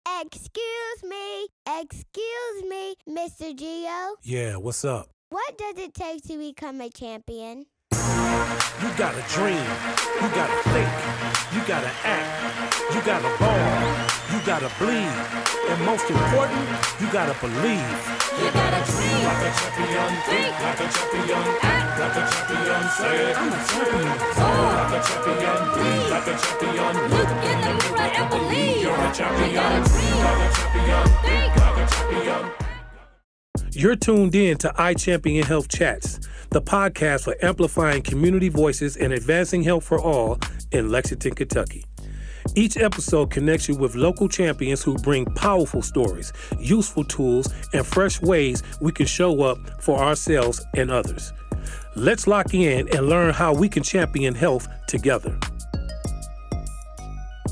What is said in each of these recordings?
Excuse me, Mr. Gio. Yeah, what's up? What does it take to become a champion? You gotta dream, you gotta think, you gotta act, you gotta ball, you gotta bleed, and most important, you gotta believe. You gotta dream like a champion, think like a champion, act like a champion, say I'm a champion. Soar like a champion, bleed like a champion. Look in the mirror and believe you're a champion. You gotta dream like a champion, think like a champion. You're tuned in to IChampionHealth Chats, the podcast for amplifying community voices and advancing health for all in Lexington, Kentucky. Each episode connects you with local champions who bring powerful stories, useful tools, and fresh ways we can show up for ourselves and others. Let's lock in and learn how we can champion health together.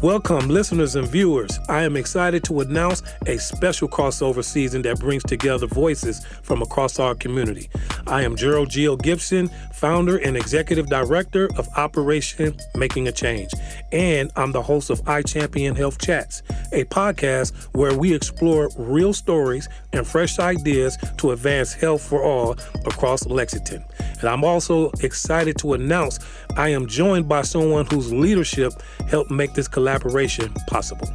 Welcome, listeners and viewers. I am excited to announce a special crossover season that brings together voices from across our community. I am Gerald Gibson, founder and executive director of Operation Making a Change, and I'm the host of IChampionHealth Chats, a podcast where we explore real stories and fresh ideas to advance health for all across Lexington. And I'm also excited to announce I am joined by someone whose leadership helped make this collaboration possible.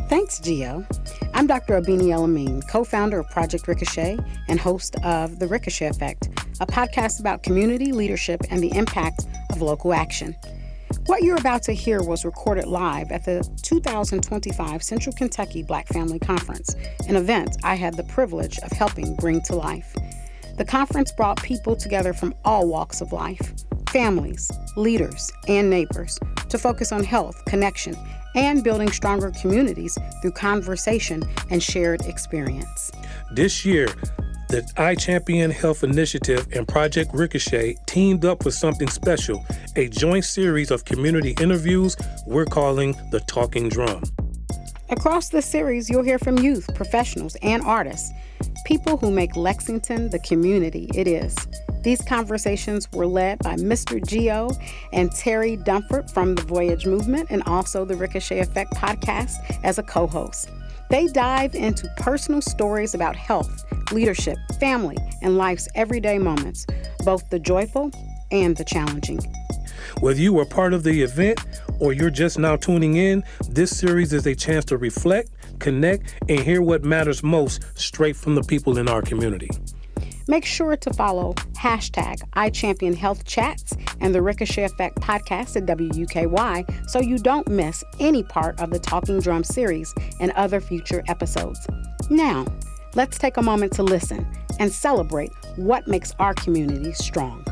Thanks, Gio. I'm Dr. Abini Elamine, co-founder of Project Ricochet and host of The Ricochet Effect, a podcast about community leadership and the impact of local action. What you're about to hear was recorded live at the 2025 Central Kentucky Black Family Conference, an event I had the privilege of helping bring to life. The conference brought people together from all walks of life, families, leaders, and neighbors, to focus on health, connection, and building stronger communities through conversation and shared experience. This year, the IChampionHealth Initiative and Project Ricochet teamed up with something special, a joint series of community interviews we're calling The Talking Drum. Across this series, you'll hear from youth, professionals, and artists, people who make Lexington the community it is. These conversations were led by Mr. Gio and Terry Dumphord from the Voyage Movement and also the Ricochet Effect podcast as a co-host. They dive into personal stories about health, leadership, family, and life's everyday moments, both the joyful and the challenging. Whether you were part of the event or you're just now tuning in, this series is a chance to reflect, connect, and hear what matters most straight from the people in our community. Make sure to follow #IChampionHealth Chats and the Ricochet Effect podcast at WUKY so you don't miss any part of the Talking Drum series and other future episodes. Now, let's take a moment to listen and celebrate what makes our community strong.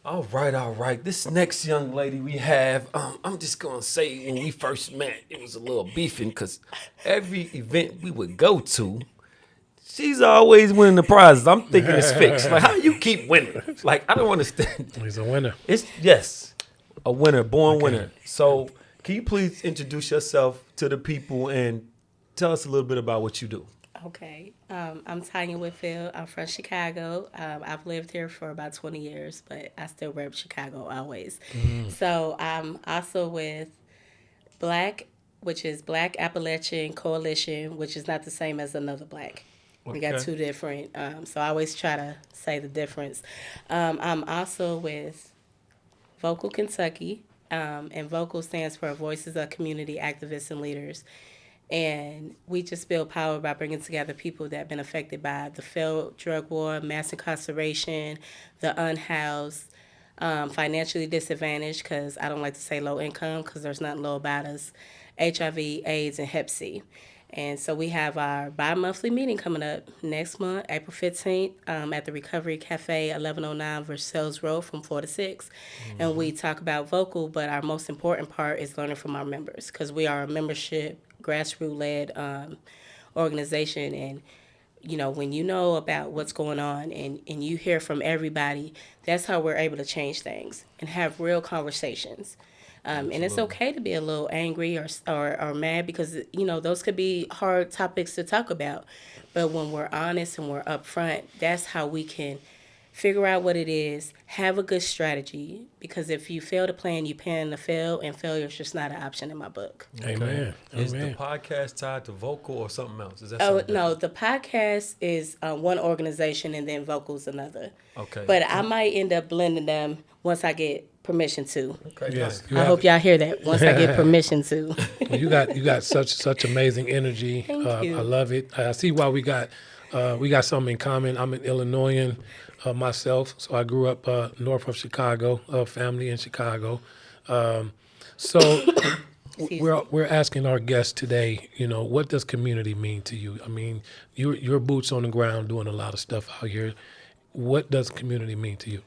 All right. This next young lady we have, I'm just going to say when we first met, it was a little beefing because every event we would go to, she's always winning the prizes. I'm thinking it's fixed. Like, how do you keep winning? Like, I don't understand. He's a winner. Yes, a winner, born winner. So can you please introduce yourself to the people and tell us a little bit about what you do? Okay. I'm Tania Whitfield. I'm from Chicago. I've lived here for about 20 years, but I still rep Chicago always. So I'm also with BLAC, which is Black Appalachian Coalition, which is not the same as another BLAC. We got two different, so I always try to say the difference. I'm also with Vocal Kentucky, and Vocal stands for Voices of Community Activists and Leaders. And we just build power by bringing together people that have been affected by the failed drug war, mass incarceration, the unhoused, financially disadvantaged, because I don't like to say low income because there's nothing low about us, HIV, AIDS, and Hep C. And so we have our bi-monthly meeting coming up next month, April 15th, at the Recovery Cafe, 1109 Versailles Road from 4 to 6. And we talk about Vocal, but our most important part is learning from our members because we are a membership, grassroots-led organization. And, you know, when you know about what's going on and you hear from everybody, that's how we're able to change things and have real conversations. And it's okay to be a little angry or mad because, you know, those could be hard topics to talk about. But when we're honest and we're upfront, that's how we can figure out what it is, have a good strategy, because if you fail to plan, you plan to fail, and failure is just not an option in my book. Amen. Is the Amen. podcast tied to vocal or something else? Is that Oh, something no, the podcast is one organization and then vocals another. Okay. But I might end up blending them once I get permission to. Okay. Yes. Nice. You I have- hope y'all hear that once I get permission to. you got such amazing energy. Thank you. I love it. I see why we got something in common. I'm an Illinoisan myself, so I grew up north of Chicago, family in Chicago. So we're asking our guests today, what does community mean to you? I mean, you're boots on the ground doing a lot of stuff out here. What does community mean to you?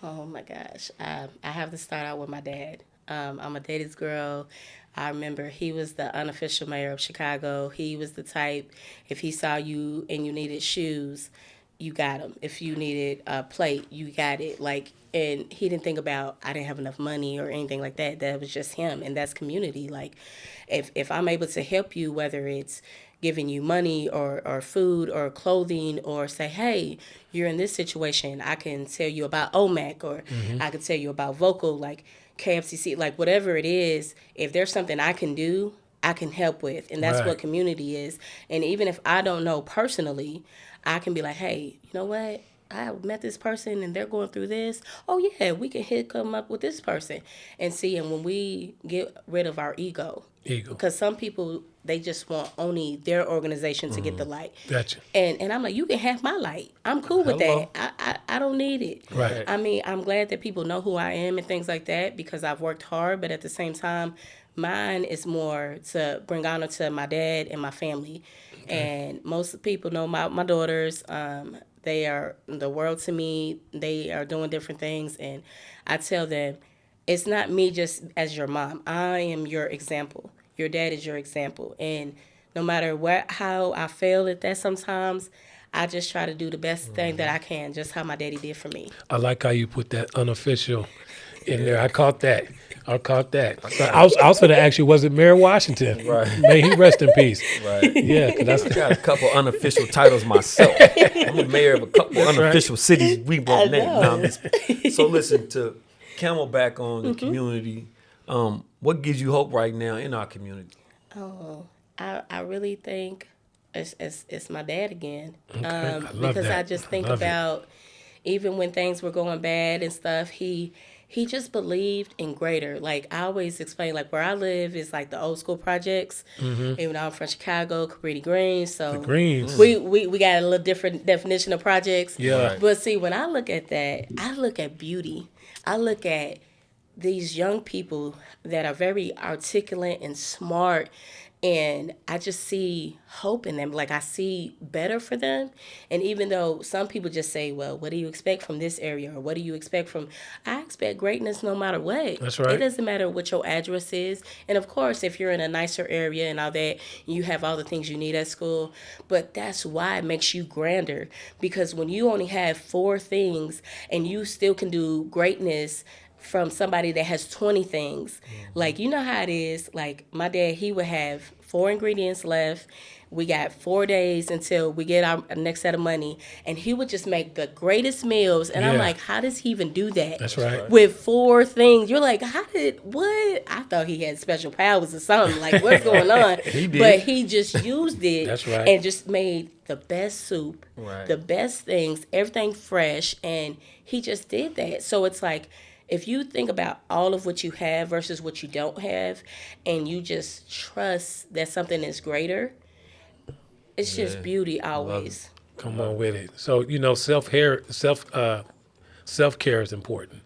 Oh my gosh. I have to start out with my dad. I'm a daddy's girl. I remember he was the unofficial mayor of Chicago. He was the type, if he saw you and you needed shoes, you got them. If you needed a plate, you got it. And he didn't think about, I didn't have enough money or anything like that. That was just him. And that's community. Like, if I'm able to help you, whether it's giving you money or food or clothing, or say, hey, you're in this situation, I can tell you about OMAC, or I can tell you about vocal, like KFCC, like whatever it is, if there's something I can do, I can help with. And that's Right. what community is. And even if I don't know personally, I can be like, hey, you know what? I met this person and they're going through this. Oh, yeah, we can come up with this person. And see, and when we get rid of our ego, because some people, they just want only their organization to get the light. Gotcha. And I'm like, you can have my light. I'm cool with Hello. that. I don't need it. Right. I mean, I'm glad that people know who I am and things like that, because I've worked hard, but at the same time, mine is more to bring honor to my dad and my family. And most people know my daughters. They are the world to me. They are doing different things. And I tell them, it's not me just as your mom. I am your example. Your dad is your example. And no matter how I fail at that sometimes, I just try to do the best thing that I can, just how my daddy did for me. I like how you put that unofficial in there. I caught that. So I was going to ask you, was it Mayor Washington? Right. May he rest in peace. Right. Yeah, 'cause I got a couple unofficial titles myself. I'm the mayor of a couple unofficial cities we won't name. So listen, to Camelback on the community, what gives you hope right now in our community? Oh, I really think it's my dad again. I love Because that. I just think I love it. about even when things were going bad and stuff, he just believed in greater. Like, I always explain, like, where I live is like the old school projects. Even though I'm from Chicago, Cabrini Green, so Greens. we got a little different definition of projects. Yeah. Right. But see, when I look at that, I look at beauty. I look at these young people that are very articulate and smart, and I just see hope in them. Like, I see better for them. And even though some people just say, well, what do you expect from this area, or what do you expect from, I expect greatness no matter what. That's right. It doesn't matter what your address is. And of course, if you're in a nicer area and all that, you have all the things you need at school. But that's why it makes you grander, because when you only have 4 things and you still can do greatness from somebody that has 20 things. Like, you know how it is. Like, my dad, he would have 4 ingredients left. We got 4 days until we get our next set of money. And he would just make the greatest meals. And I'm Yeah. like, how does he even do that? That's right. With 4 things. You're like, what? I thought he had special powers or something. Like, what's going on? He did. But he just used it. That's right. And just made the best soup, Right. the best things, everything fresh. And he just did that. So it's like, if you think about all of what you have versus what you don't have, and you just trust that something is greater, it's just beauty always. Come on with it. So, self-care is important.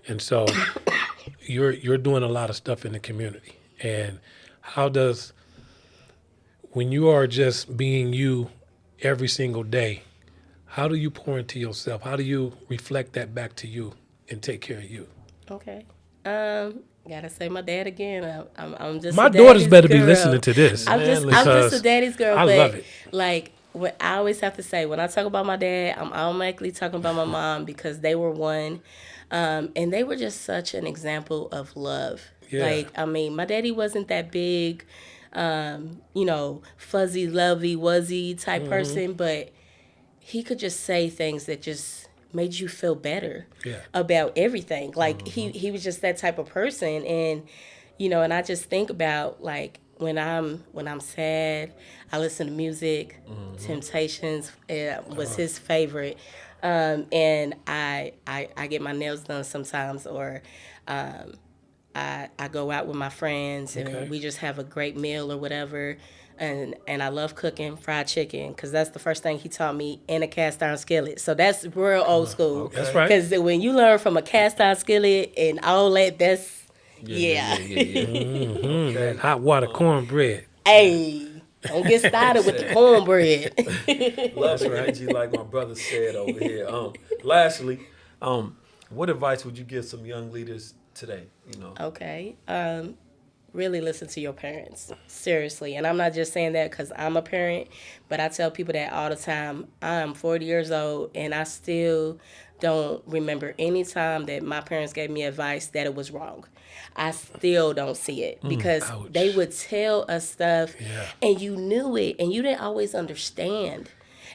And so you're doing a lot of stuff in the community. And when you are just being you every single day, how do you pour into yourself? How do you reflect that back to you and take care of you? Okay. Gotta say my dad again. I'm just My a daughters daddy's better be girl. listening to this. I'm just because a daddy's girl. I but love it. Like, what I always have to say, when I talk about my dad, I'm automatically talking about my mom, because they were one. And they were just such an example of love. Yeah. Like, I mean, my daddy wasn't that big, fuzzy, lovey, wuzzy type person, but he could just say things that just made you feel better Yeah. about everything. Like he was just that type of person. And and I just think about like when I'm sad, I listen to music. Temptations was his favorite. And I get my nails done sometimes, or I go out with my friends and we just have a great meal or whatever. And I love cooking fried chicken, because that's the first thing he taught me, in a cast iron skillet. So that's real old school. That's right. Because when you learn from a cast iron skillet and all that, that's That hot water cornbread. Hey, don't get started with the cornbread. Love the energy, like my brother said over here. Lastly, what advice would you give some young leaders today? Okay. Really listen to your parents. Seriously. And I'm not just saying that because I'm a parent, but I tell people that all the time. I'm 40 years old and I still don't remember any time that my parents gave me advice that it was wrong. I still don't see it, because they would tell us stuff and you knew it and you didn't always understand.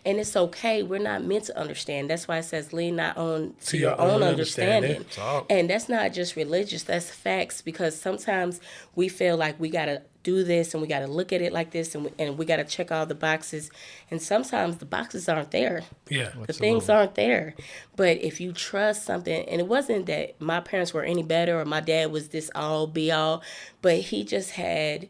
And it's okay. We're not meant to understand. That's why it says lean not on to your own understanding. And that's not just religious. That's facts, because sometimes we feel like we got to do this and we got to look at it like this and we got to check all the boxes. And sometimes the boxes aren't there. Yeah. The things aren't there. But if you trust something, and it wasn't that my parents were any better or my dad was this all be all, but I just had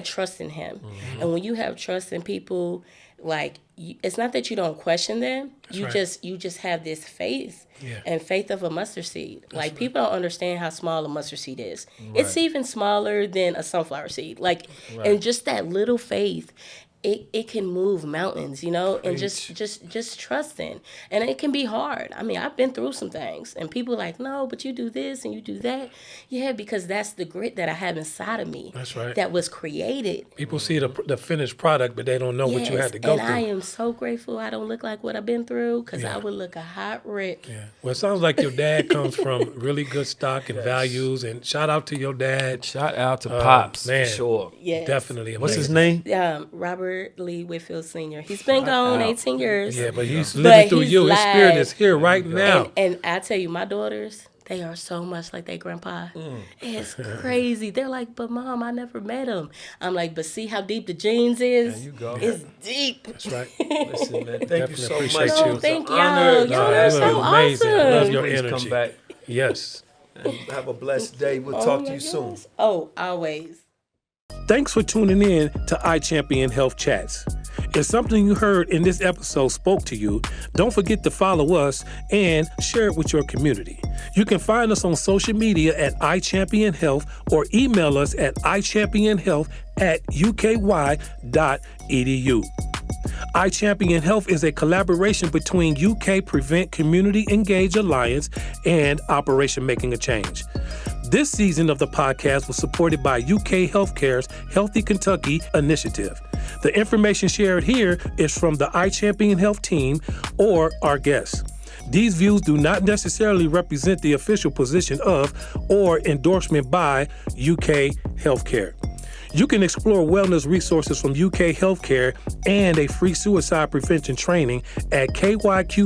trust in him. And when you have trust in people, like, it's not that you don't question them. You just have this faith, and faith of a mustard seed. Like, people don't understand how small a mustard seed is. It's even smaller than a sunflower seed. Like, and just that little faith, it can move mountains, and just trusting. And it can be hard. I mean, I've been through some things, and people are like, no, but you do this and you do that. Yeah, because that's the grit that I have inside of me. That's right. That was created. People see the finished product, but they don't know what you had to go through. And I am so grateful I don't look like what I've been through, because I would look a hot wreck. Yeah. Well, it sounds like your dad comes from really good stock and values, and shout out to your dad. Shout out to Pops, man. for sure. Yes. Definitely. What's his amazing. name? Robert Lee Whitfield Sr. He's been gone 18 years. Yeah, but he's living through you. His spirit is here right now. And I tell you, my daughters, they are so much like their grandpa. It's crazy. They're like, but Mom, I never met him. I'm like, but see how deep the genes is? There you go. It's deep. That's right. Listen, man, thank you so appreciate much. you. No, thank It's an honor. y'all. Y'all are so amazing. I love awesome. your Please energy. come back Yes. and have a blessed day. We'll talk to you soon. Oh, always. Thanks for tuning in to IChampionHealth Chats. If something you heard in this episode spoke to you, don't forget to follow us and share it with your community. You can find us on social media at IChampionHealth or email us at ichampionhealth@uky.edu. IChampionHealth is a collaboration between UK Prevent Community Engage Alliance and Operation Making a Change. This season of the podcast was supported by UK Healthcare's Healthy Kentucky initiative. The information shared here is from the IChampionHealth team or our guests. These views do not necessarily represent the official position of or endorsement by UK Healthcare. You can explore wellness resources from UK Healthcare and a free suicide prevention training at kyqpr.ukhc.org.